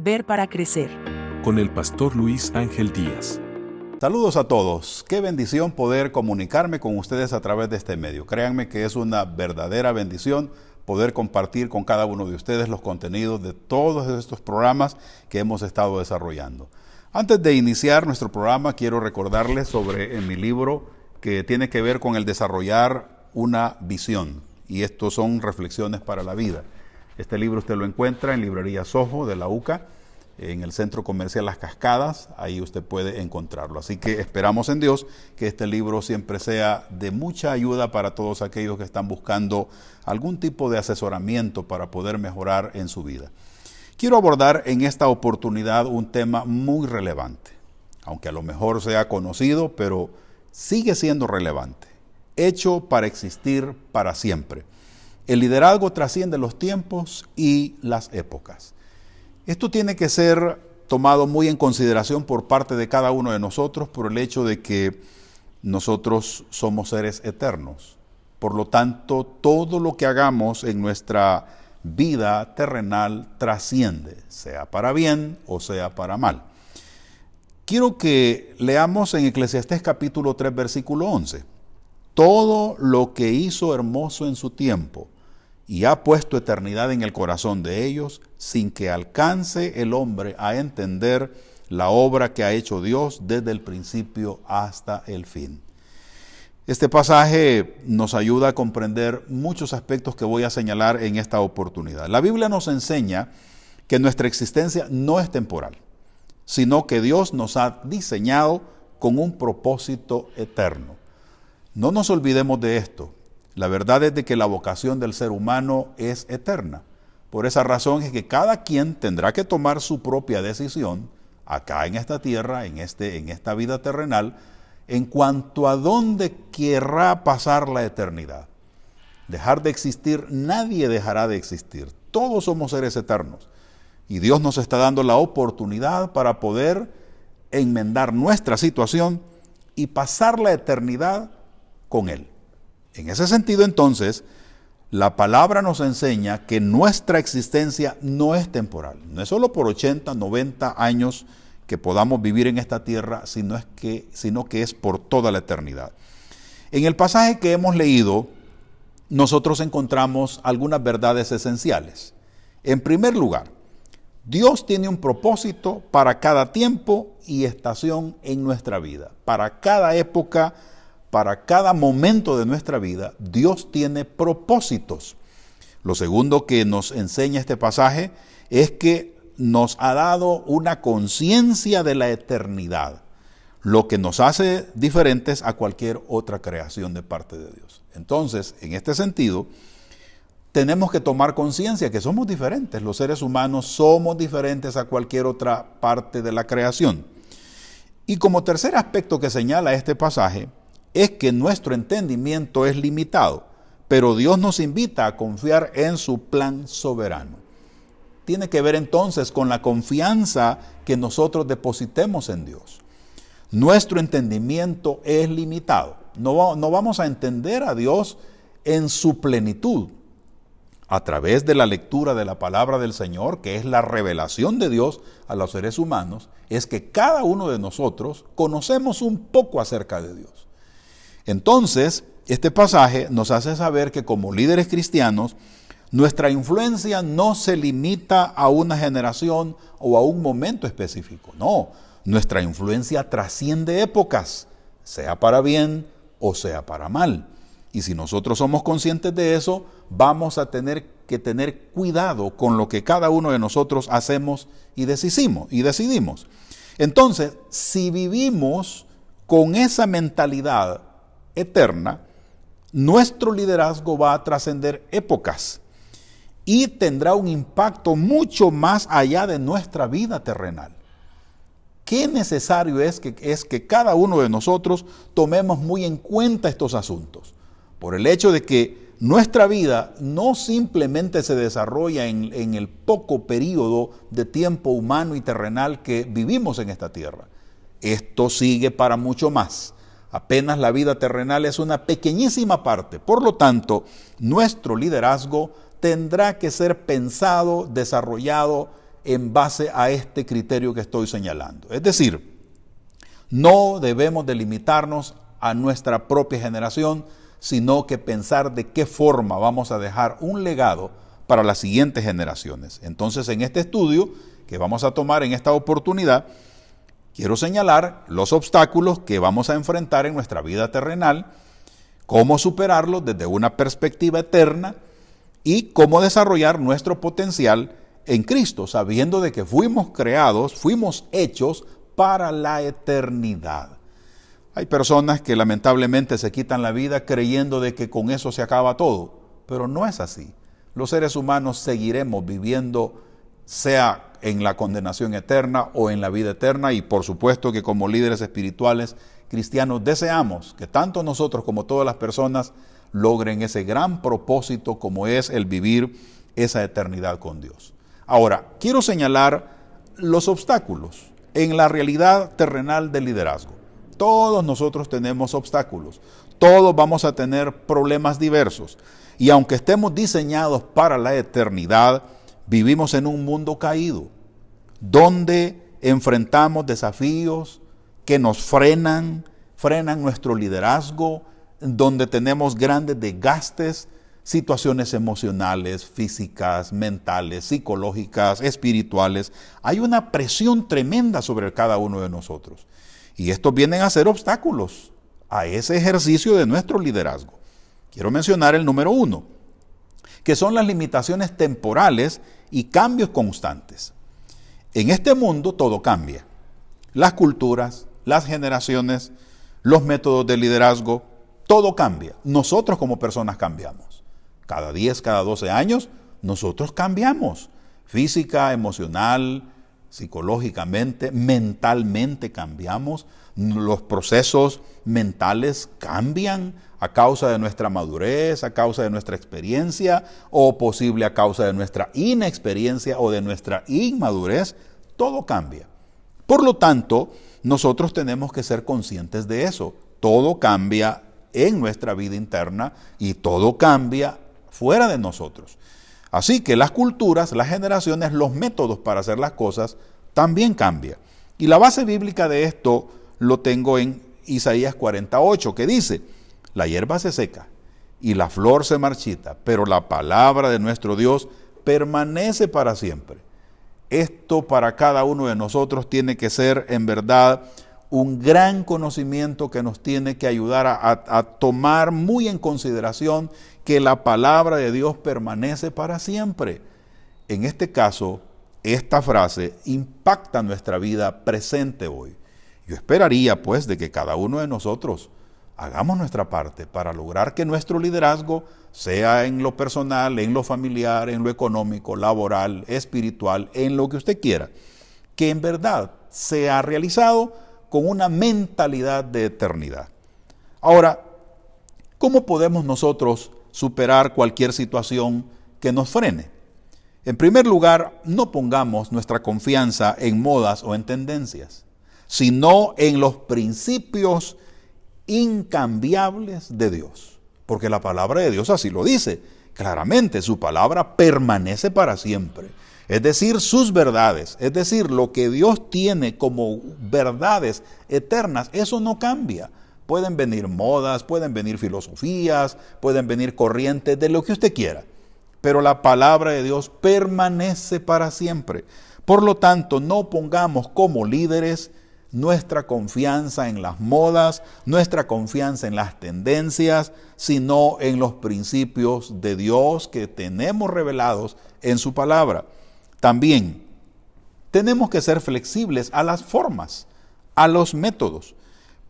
Ver para crecer. Con el pastor Luis Ángel Díaz. Saludos a todos. Qué bendición poder comunicarme con ustedes a través de este medio. Créanme que es una verdadera bendición poder compartir con cada uno de ustedes los contenidos de todos estos programas que hemos estado desarrollando. Antes de iniciar nuestro programa, quiero recordarles sobre mi libro que tiene que ver con el desarrollar una visión. Y estos son reflexiones para la vida. Este libro usted lo encuentra en Librería Soho de la UCA, en el Centro Comercial Las Cascadas. Ahí usted puede encontrarlo. Así que esperamos en Dios que este libro siempre sea de mucha ayuda para todos aquellos que están buscando algún tipo de asesoramiento para poder mejorar en su vida. Quiero abordar en esta oportunidad un tema muy relevante, aunque a lo mejor sea conocido, pero sigue siendo relevante. Hecho para existir para siempre. El liderazgo trasciende los tiempos y las épocas. Esto tiene que ser tomado muy en consideración por parte de cada uno de nosotros por el hecho de que nosotros somos seres eternos. Por lo tanto, todo lo que hagamos en nuestra vida terrenal trasciende, sea para bien o sea para mal. Quiero que leamos en Eclesiastés capítulo 3, versículo 11. Todo lo que hizo hermoso en su tiempo y ha puesto eternidad en el corazón de ellos, sin que alcance el hombre a entender la obra que ha hecho Dios desde el principio hasta el fin. Este pasaje nos ayuda a comprender muchos aspectos que voy a señalar en esta oportunidad. La Biblia nos enseña que nuestra existencia no es temporal, sino que Dios nos ha diseñado con un propósito eterno. No nos olvidemos de esto. La verdad es de que la vocación del ser humano es eterna. Por esa razón es que cada quien tendrá que tomar su propia decisión acá en esta tierra, en esta vida terrenal, en cuanto a dónde querrá pasar la eternidad. Dejar de existir, nadie dejará de existir. Todos somos seres eternos. Y Dios nos está dando la oportunidad para poder enmendar nuestra situación y pasar la eternidad con Él. En ese sentido, entonces, la palabra nos enseña que nuestra existencia no es temporal. No es solo por 80, 90 años que podamos vivir en esta tierra, sino que es por toda la eternidad. En el pasaje que hemos leído, nosotros encontramos algunas verdades esenciales. En primer lugar, Dios tiene un propósito para cada tiempo y estación en nuestra vida. Para cada época, para cada momento de nuestra vida, Dios tiene propósitos. Lo segundo que nos enseña este pasaje es que nos ha dado una conciencia de la eternidad, lo que nos hace diferentes a cualquier otra creación de parte de Dios. Entonces, en este sentido, tenemos que tomar conciencia que somos diferentes. Los seres humanos somos diferentes a cualquier otra parte de la creación. Y como tercer aspecto que señala este pasaje, es que nuestro entendimiento es limitado, pero Dios nos invita a confiar en su plan soberano. Tiene que ver entonces con la confianza que nosotros depositemos en Dios. Nuestro entendimiento es limitado. No vamos a entender a Dios en su plenitud. A través de la lectura de la palabra del Señor, que es la revelación de Dios a los seres humanos, es que cada uno de nosotros conocemos un poco acerca de Dios. Entonces, este pasaje nos hace saber que como líderes cristianos, nuestra influencia no se limita a una generación o a un momento específico. No, nuestra influencia trasciende épocas, sea para bien o sea para mal. Y si nosotros somos conscientes de eso, vamos a tener que tener cuidado con lo que cada uno de nosotros hacemos y decidimos. Entonces, si vivimos con esa mentalidad eterna, nuestro liderazgo va a trascender épocas y tendrá un impacto mucho más allá de nuestra vida terrenal. Qué necesario es que cada uno de nosotros tomemos muy en cuenta estos asuntos, por el hecho de que nuestra vida no simplemente se desarrolla en el poco periodo de tiempo humano y terrenal que vivimos en esta tierra. Esto sigue para mucho más. Apenas la vida terrenal es una pequeñísima parte. Por lo tanto, nuestro liderazgo tendrá que ser pensado, desarrollado en base a este criterio que estoy señalando. Es decir, no debemos de limitarnos a nuestra propia generación, sino que pensar de qué forma vamos a dejar un legado para las siguientes generaciones. Entonces, en este estudio que vamos a tomar en esta oportunidad, quiero señalar los obstáculos que vamos a enfrentar en nuestra vida terrenal, cómo superarlos desde una perspectiva eterna y cómo desarrollar nuestro potencial en Cristo, sabiendo de que fuimos creados, fuimos hechos para la eternidad. Hay personas que lamentablemente se quitan la vida creyendo de que con eso se acaba todo, pero no es así. Los seres humanos seguiremos viviendo, sea en la condenación eterna o en la vida eterna, y por supuesto que como líderes espirituales cristianos deseamos que tanto nosotros como todas las personas logren ese gran propósito como es el vivir esa eternidad con Dios. Ahora, quiero señalar los obstáculos en la realidad terrenal del liderazgo. Todos nosotros tenemos obstáculos, todos vamos a tener problemas diversos, y aunque estemos diseñados para la eternidad, vivimos en un mundo caído, donde enfrentamos desafíos que nos frenan nuestro liderazgo, donde tenemos grandes desgastes, situaciones emocionales, físicas, mentales, psicológicas, espirituales. Hay una presión tremenda sobre cada uno de nosotros. Y estos vienen a ser obstáculos a ese ejercicio de nuestro liderazgo. Quiero mencionar el número 1, que son las limitaciones temporales y cambios constantes. En este mundo todo cambia. Las culturas, las generaciones, los métodos de liderazgo, todo cambia. Nosotros como personas cambiamos. Cada 10, cada 12 años, nosotros cambiamos. Física, emocional, psicológicamente, mentalmente cambiamos. Los procesos mentales cambian a causa de nuestra madurez, a causa de nuestra experiencia, o posible a causa de nuestra inexperiencia o de nuestra inmadurez. Todo cambia. Por lo tanto, nosotros tenemos que ser conscientes de eso. Todo cambia en nuestra vida interna y todo cambia fuera de nosotros. Así que las culturas, las generaciones, los métodos para hacer las cosas también cambian. Y la base bíblica de esto lo tengo en Isaías 48, que dice: la hierba se seca y la flor se marchita, pero la palabra de nuestro Dios permanece para siempre. Esto para cada uno de nosotros tiene que ser en verdad un gran conocimiento que nos tiene que ayudar a tomar muy en consideración que la palabra de Dios permanece para siempre. En este caso, esta frase impacta nuestra vida presente hoy. Yo esperaría pues de que cada uno de nosotros hagamos nuestra parte para lograr que nuestro liderazgo, sea en lo personal, en lo familiar, en lo económico, laboral, espiritual, en lo que usted quiera, que en verdad sea realizado con una mentalidad de eternidad. Ahora, ¿cómo podemos nosotros superar cualquier situación que nos frene? En primer lugar, no pongamos nuestra confianza en modas o en tendencias, sino en los principios incambiables de Dios. Porque la palabra de Dios así lo dice. Claramente, su palabra permanece para siempre. Es decir, sus verdades, es decir, lo que Dios tiene como verdades eternas, eso no cambia. Pueden venir modas, pueden venir filosofías, pueden venir corrientes de lo que usted quiera. Pero la palabra de Dios permanece para siempre. Por lo tanto, no pongamos como líderes nuestra confianza en las modas, nuestra confianza en las tendencias, sino en los principios de Dios que tenemos revelados en su palabra. También tenemos que ser flexibles a las formas, a los métodos,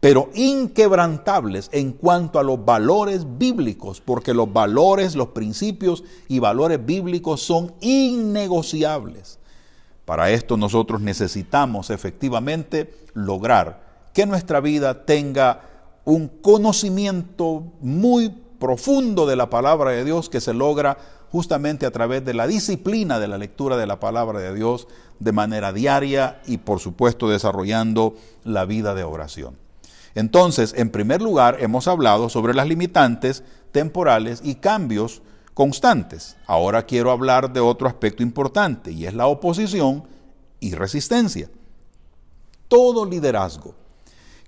pero inquebrantables en cuanto a los valores bíblicos, porque los valores, los principios y valores bíblicos son innegociables. Para esto nosotros necesitamos efectivamente lograr que nuestra vida tenga un conocimiento muy profundo de la palabra de Dios, que se logra justamente a través de la disciplina de la lectura de la palabra de Dios de manera diaria y por supuesto desarrollando la vida de oración. Entonces, en primer lugar, hemos hablado sobre las limitantes temporales y cambios constantes. Ahora quiero hablar de otro aspecto importante y es la oposición y resistencia. Todo liderazgo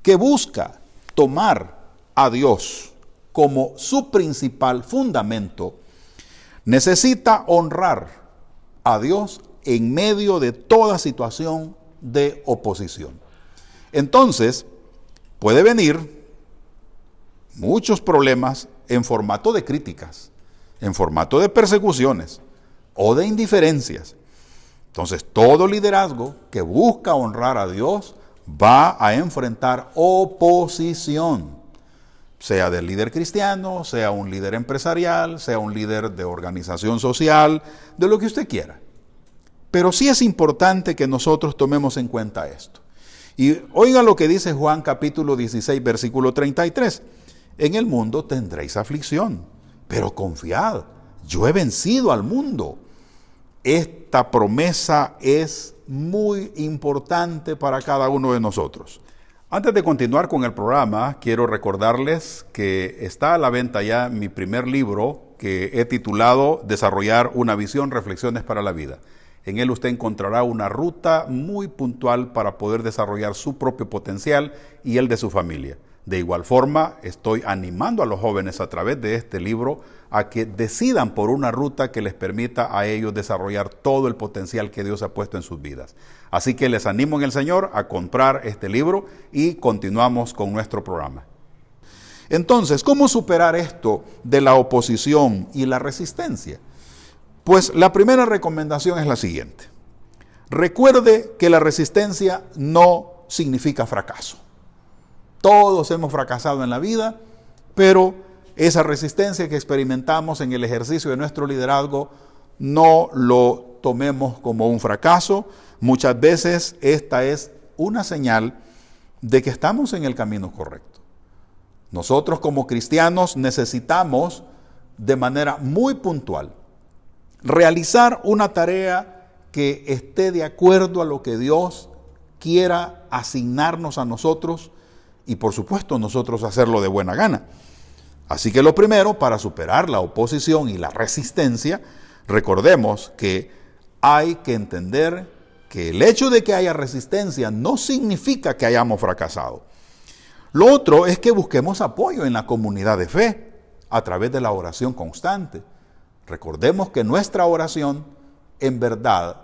que busca tomar a Dios como su principal fundamento necesita honrar a Dios en medio de toda situación de oposición. Entonces, puede venir muchos problemas en formato de críticas, en formato de persecuciones o de indiferencias. Entonces, todo liderazgo que busca honrar a Dios va a enfrentar oposición, sea del líder cristiano, sea un líder empresarial, sea un líder de organización social, de lo que usted quiera. Pero sí es importante que nosotros tomemos en cuenta esto. Y oiga lo que dice Juan capítulo 16, versículo 33. En el mundo tendréis aflicción, pero confiad, yo he vencido al mundo. Esta promesa es muy importante para cada uno de nosotros. Antes de continuar con el programa, quiero recordarles que está a la venta ya mi primer libro que he titulado Desarrollar una visión, reflexiones para la vida. En él usted encontrará una ruta muy puntual para poder desarrollar su propio potencial y el de su familia. De igual forma, estoy animando a los jóvenes a través de este libro a que decidan por una ruta que les permita a ellos desarrollar todo el potencial que Dios ha puesto en sus vidas. Así que les animo en el Señor a comprar este libro y continuamos con nuestro programa. Entonces, ¿cómo superar esto de la oposición y la resistencia? Pues la primera recomendación es la siguiente. Recuerde que la resistencia no significa fracaso. Todos hemos fracasado en la vida, pero esa resistencia que experimentamos en el ejercicio de nuestro liderazgo no lo tomemos como un fracaso. Muchas veces esta es una señal de que estamos en el camino correcto. Nosotros como cristianos necesitamos de manera muy puntual realizar una tarea que esté de acuerdo a lo que Dios quiera asignarnos a nosotros y por supuesto nosotros hacerlo de buena gana. Así que lo primero, para superar la oposición y la resistencia, recordemos que hay que entender que el hecho de que haya resistencia no significa que hayamos fracasado. Lo otro es que busquemos apoyo en la comunidad de fe a través de la oración constante. Recordemos que nuestra oración en verdad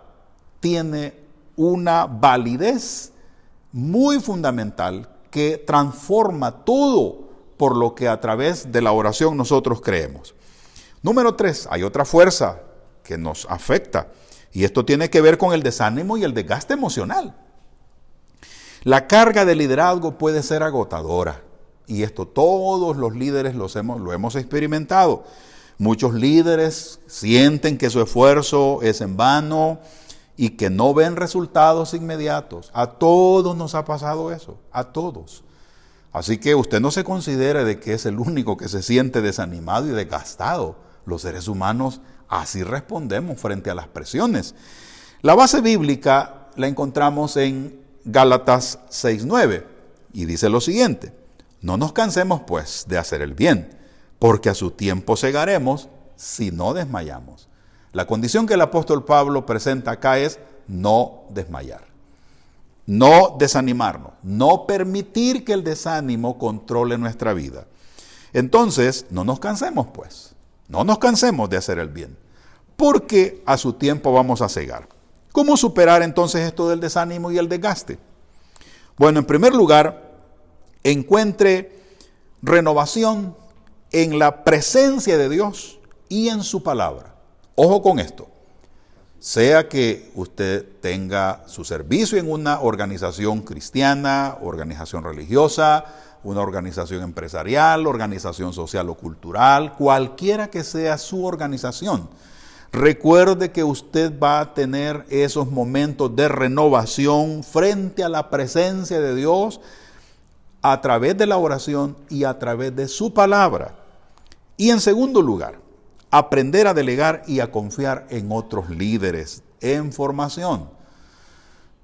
tiene una validez muy fundamental que transforma todo por lo que a través de la oración nosotros creemos. Número 3, hay otra fuerza que nos afecta y esto tiene que ver con el desánimo y el desgaste emocional. La carga de liderazgo puede ser agotadora y esto todos los líderes lo hemos experimentado. Muchos líderes sienten que su esfuerzo es en vano y que no ven resultados inmediatos. A todos nos ha pasado eso, a todos. Así que usted no se considere de que es el único que se siente desanimado y desgastado. Los seres humanos así respondemos frente a las presiones. La base bíblica la encontramos en Gálatas 6:9 y dice lo siguiente: no nos cansemos pues de hacer el bien, porque a su tiempo segaremos si no desmayamos. La condición que el apóstol Pablo presenta acá es no desmayar, no desanimarnos, no permitir que el desánimo controle nuestra vida. Entonces, no nos cansemos pues, no nos cansemos de hacer el bien, porque a su tiempo vamos a cegar. ¿Cómo superar entonces esto del desánimo y el desgaste? Bueno, en primer lugar, encuentre renovación en la presencia de Dios y en su palabra. Ojo con esto. Sea que usted tenga su servicio en una organización cristiana, organización religiosa, una organización empresarial, organización social o cultural, cualquiera que sea su organización, recuerde que usted va a tener esos momentos de renovación frente a la presencia de Dios a través de la oración y a través de su palabra. Y en segundo lugar, aprender a delegar y a confiar en otros líderes en formación.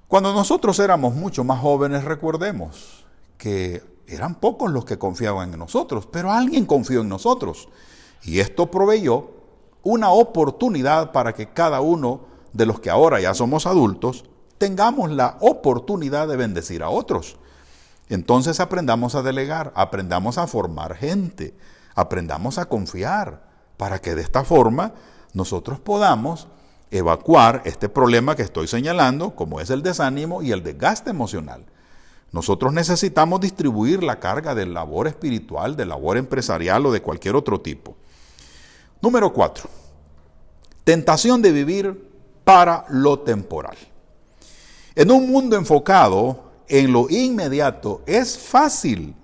Cuando nosotros éramos mucho más jóvenes, recordemos que eran pocos los que confiaban en nosotros, pero alguien confió en nosotros. Y esto proveyó una oportunidad para que cada uno de los que ahora ya somos adultos tengamos la oportunidad de bendecir a otros. Entonces aprendamos a delegar, aprendamos a formar gente, aprendamos a confiar, para que de esta forma nosotros podamos evacuar este problema que estoy señalando, como es el desánimo y el desgaste emocional. Nosotros necesitamos distribuir la carga de labor espiritual, de labor empresarial o de cualquier otro tipo. Número 4. Tentación de vivir para lo temporal. En un mundo enfocado en lo inmediato, es fácil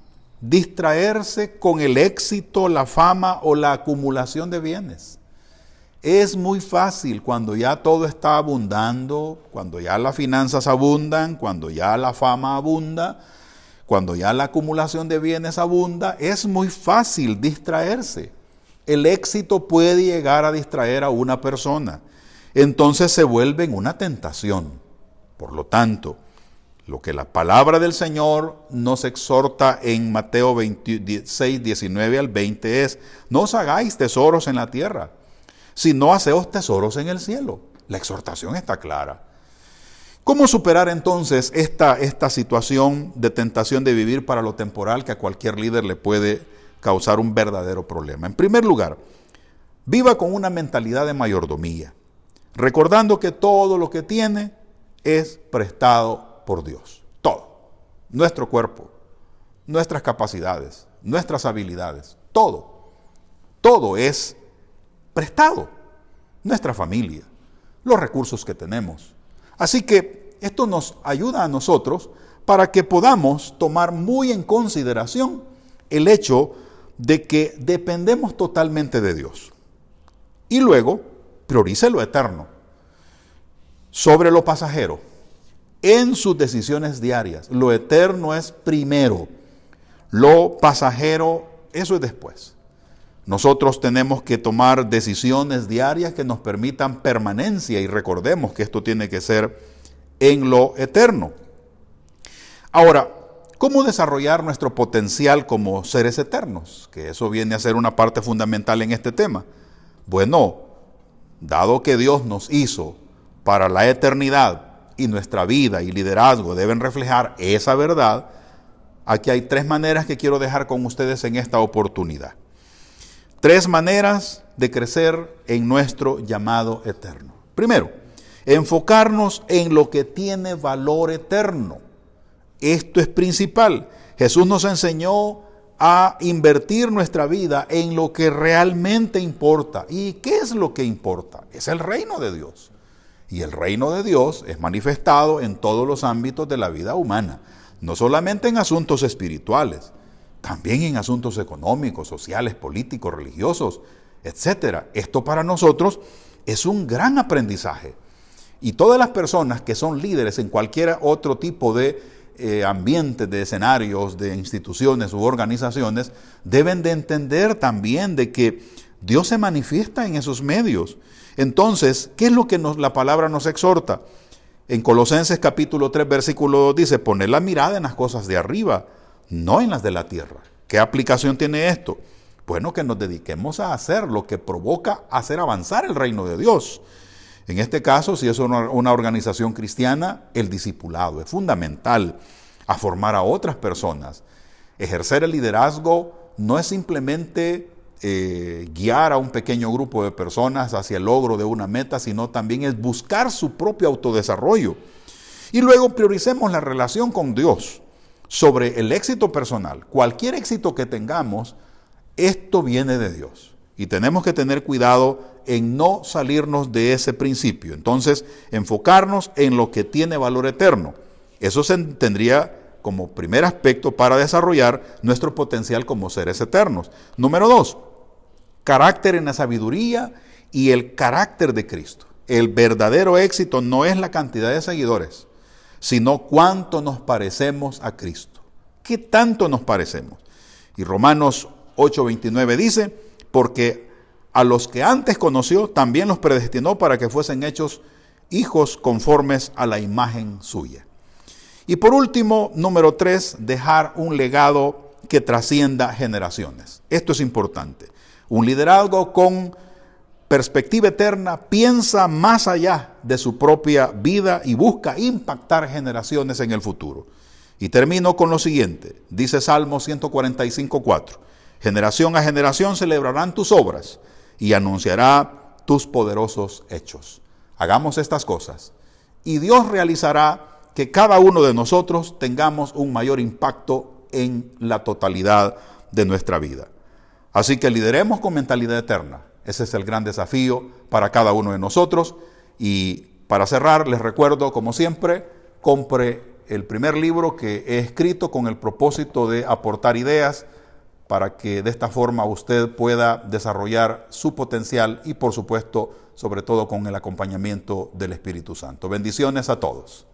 distraerse con el éxito, la fama o la acumulación de bienes. Es muy fácil cuando ya todo está abundando, cuando ya las finanzas abundan, cuando ya la fama abunda, cuando ya la acumulación de bienes abunda, es muy fácil distraerse. El éxito puede llegar a distraer a una persona. Entonces se vuelve en una tentación. Por lo tanto, lo que la palabra del Señor nos exhorta en Mateo 26, 19 al 20 es: no os hagáis tesoros en la tierra, sino haceos tesoros en el cielo. La exhortación está clara. ¿Cómo superar entonces esta situación de tentación de vivir para lo temporal que a cualquier líder le puede causar un verdadero problema? En primer lugar, viva con una mentalidad de mayordomía, recordando que todo lo que tiene es prestado por Dios. Todo. Nuestro cuerpo, nuestras capacidades, nuestras habilidades, todo. Todo es prestado. Nuestra familia, los recursos que tenemos. Así que esto nos ayuda a nosotros para que podamos tomar muy en consideración el hecho de que dependemos totalmente de Dios. Y luego, priorice lo eterno sobre lo pasajero en sus decisiones diarias. Lo eterno es primero, lo pasajero, eso es después. Nosotros tenemos que tomar decisiones diarias que nos permitan permanencia y recordemos que esto tiene que ser en lo eterno. Ahora, ¿cómo desarrollar nuestro potencial como seres eternos? Que eso viene a ser una parte fundamental en este tema. Bueno, dado que Dios nos hizo para la eternidad y nuestra vida y liderazgo deben reflejar esa verdad, aquí hay 3 maneras que quiero dejar con ustedes en esta oportunidad. 3 maneras de crecer en nuestro llamado eterno. Primero, enfocarnos en lo que tiene valor eterno. Esto es principal. Jesús nos enseñó a invertir nuestra vida en lo que realmente importa. ¿Y qué es lo que importa? Es el reino de Dios. Y el reino de Dios es manifestado en todos los ámbitos de la vida humana, no solamente en asuntos espirituales, también en asuntos económicos, sociales, políticos, religiosos, etc. Esto para nosotros es un gran aprendizaje. Y todas las personas que son líderes en cualquier otro tipo de ambientes, de escenarios, de instituciones u organizaciones, deben de entender también de que Dios se manifiesta en esos medios. Entonces, ¿qué es lo que la palabra nos exhorta? En Colosenses capítulo 3, versículo 2 dice: poner la mirada en las cosas de arriba, no en las de la tierra. ¿Qué aplicación tiene esto? Bueno, que nos dediquemos a hacer lo que provoca hacer avanzar el reino de Dios. En este caso, si es una organización cristiana, el discipulado es fundamental a formar a otras personas. Ejercer el liderazgo no es simplemente guiar a un pequeño grupo de personas hacia el logro de una meta, sino también es buscar su propio autodesarrollo. Y luego prioricemos la relación con Dios sobre el éxito personal. Cualquier éxito que tengamos, esto viene de Dios. Y tenemos que tener cuidado en no salirnos de ese principio. Entonces, enfocarnos en lo que tiene valor eterno. Eso se tendría como primer aspecto para desarrollar nuestro potencial como seres eternos. Número 2, carácter en la sabiduría y el carácter de Cristo. El verdadero éxito no es la cantidad de seguidores, sino cuánto nos parecemos a Cristo. ¿Qué tanto nos parecemos? Y Romanos 8:29 dice: porque a los que antes conoció, también los predestinó para que fuesen hechos hijos conformes a la imagen suya. Y por último, número 3, dejar un legado que trascienda generaciones. Esto es importante. Un liderazgo con perspectiva eterna, piensa más allá de su propia vida y busca impactar generaciones en el futuro. Y termino con lo siguiente, dice Salmo 145:4, generación a generación celebrarán tus obras y anunciará tus poderosos hechos. Hagamos estas cosas y Dios realizará que cada uno de nosotros tengamos un mayor impacto en la totalidad de nuestra vida. Así que lideremos con mentalidad eterna. Ese es el gran desafío para cada uno de nosotros. Y para cerrar, les recuerdo, como siempre, compre el primer libro que he escrito con el propósito de aportar ideas para que de esta forma usted pueda desarrollar su potencial y, por supuesto, sobre todo con el acompañamiento del Espíritu Santo. Bendiciones a todos.